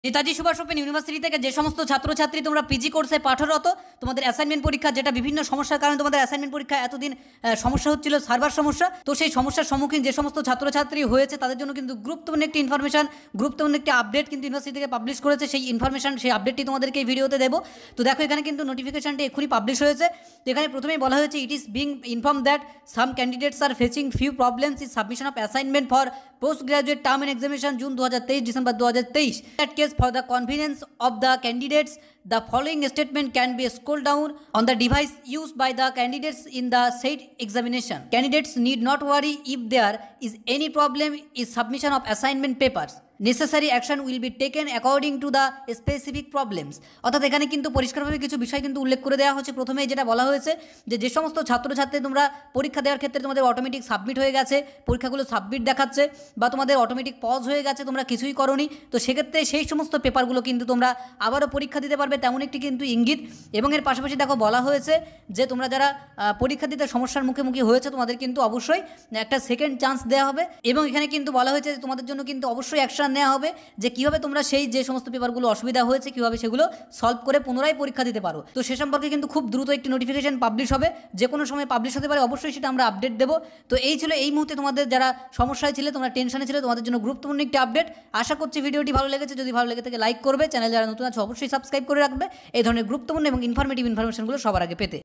Netaji Subhash open university থেকে যে সমস্ত ছাত্রছাত্রী তোমরা পিজি কোর্সে পাঠরত, তোমাদের অ্যাসাইনমেন্ট পরীক্ষা, যেটা বিভিন্ন সমস্যার কারণে তোমাদের অ্যাসাইনমেন্ট পরীক্ষা এতদিন সমস্যা হচ্ছিল, সার্ভার সমস্যা, তো সেই সমস্যার সম্মুখীন যে সমস্ত ছাত্রছাত্রী হয়েছে তাদের জন্য কিন্তু গুরুত্বপূর্ণ একটি ইনফরমেশন, গুরুত্বপূর্ণ একটি আপডেট কিন্তু ইউনিভার্সিটি থেকে পাবলিশ করেছে। সেই ইনফরমেশন, সেই আপডেটটি তোমাদেরকে এই ভিডিওতে দেবো। তো দেখো এখানে কিন্তু নোটিফিকেশনটি এক্ষুনি পাবলিশ হয়েছে। তো এখানে প্রথমেই বলা হয়েছে, it is being inform that some candidates are facing few problems is submission of assignment for post graduate term and examination June 2023 December 2023। That case for the convenience of the candidates, the following statement can be scrolled down on the device used by the candidates in the said examination. Candidates need not worry if there is any problem in submission of assignment papers. Necessary action will be taken according to the specific problems. অর্থাৎ এখানে কিন্তু পরিষ্কারভাবে কিছু বিষয় কিন্তু উল্লেখ করে দেওয়া হচ্ছে। প্রথমেই যেটা বলা হয়েছে যে সমস্ত ছাত্রছাত্রী তোমরা পরীক্ষা দেওয়ার ক্ষেত্রে তোমাদের অটোমেটিক সাবমিট হয়ে গেছে, পরীক্ষাগুলো সাবমিট দেখাচ্ছে, বা তোমাদের অটোমেটিক পজ হয়ে গেছে, তোমরা কিছুই করোনি, তো সেক্ষেত্রে সেই সমস্ত পেপারগুলো কিন্তু তোমরা আবারও পরীক্ষা দিতে পারবে, তেমন একটি কিন্তু ইঙ্গিত। এবং এর পাশাপাশি দেখো বলা হয়েছে যে তোমরা যারা পরীক্ষা দিতে সমস্যার মুখোমুখি হয়েছে তোমাদের কিন্তু অবশ্যই একটা সেকেন্ড চান্স দেওয়া হবে। এবং এখানে কিন্তু বলা হয়েছে যে তোমাদের জন্য কিন্তু অবশ্যই অ্যাকশন নেওয়া হবে যে কীভাবে তোমরা সেই যে সমস্ত পেপারগুলো অসুবিধা হয়েছে কীভাবে সেগুলো সলভ করে পুনরায় পরীক্ষা দিতে পারো। তো সে সম্পর্কে কিন্তু খুব দ্রুত একটি নোটিফিকেশন পাবলিশ হবে, যে কোনো সময় পাবলিশ হতে পারে, অবশ্যই সেটা আমরা আপডেট দেবো। তো এই ছিল এই মুহূর্তে তোমাদের যারা সমস্যায় ছিলে, তোমরা টেনশনে ছিলে, তোমাদের জন্য গুরুত্বপূর্ণ একটি আপডেট। আশা করছি ভিডিওটি ভালো লেগেছে। যদি ভালো লেগে থাকে লাইক করবে, চ্যানেল যারা নতুন আছে অবশ্যই সাবস্ক্রাইব করে রাখবে এই ধরনের গুরুত্বপূর্ণ এবং ইনফরমেশনগুলো সবার আগে পেতে।